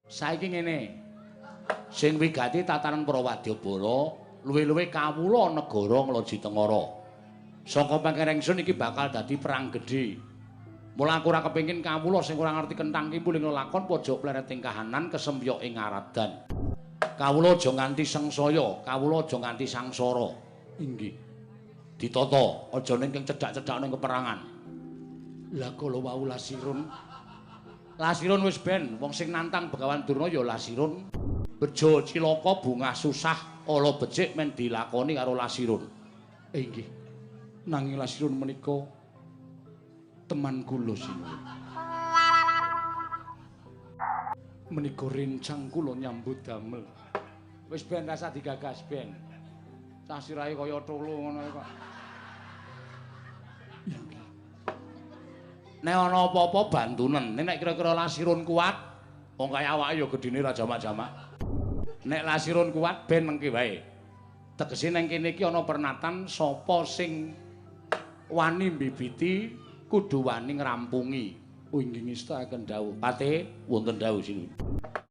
Saiki ngene. Sing wigati tatanan para wadyabala, luwih-luwih kawula negara Ngloji Tengara. Saka pengkering ingsun iki bakal dadi perang gedhe. Mula aku ora kepengin kawula sing ora ngerti kenthang ki muling lakon pojok plereting kahanan kesempyok ing ngaradan. Kawula aja nganti sengsaya, kawula aja nganti sangsara. Inggih. Ditata aja ning cedhak-cedhak ning peperangan. Lah kala wau Lasirun. Lasirun wis ben, wong sing nantang Begawan Durna ya Lasirun. Bejo cilaka bungah susah ala becik men dilakoni karo Lasirun. Inggih. Nanging Lasirun menika teman kula sinuwun. Menika rencang kula nyambut damel. Wis ben rasa digagas ben. Cah sirahe kaya tulu ngono kok. Nek ana apa-apa bantunen, nek kira-kira Lasirun kuat, wong kaya awake ya gedine ra jamak-jamak. Nek Lasirun kuat ben mengki wae. Tegese nang kene iki ana pernatan sapa sing wani mbibiti kudu wani ngrampungi. Oh inggih ngestakaken dawuh. Pate wonten dawuh sinuwun.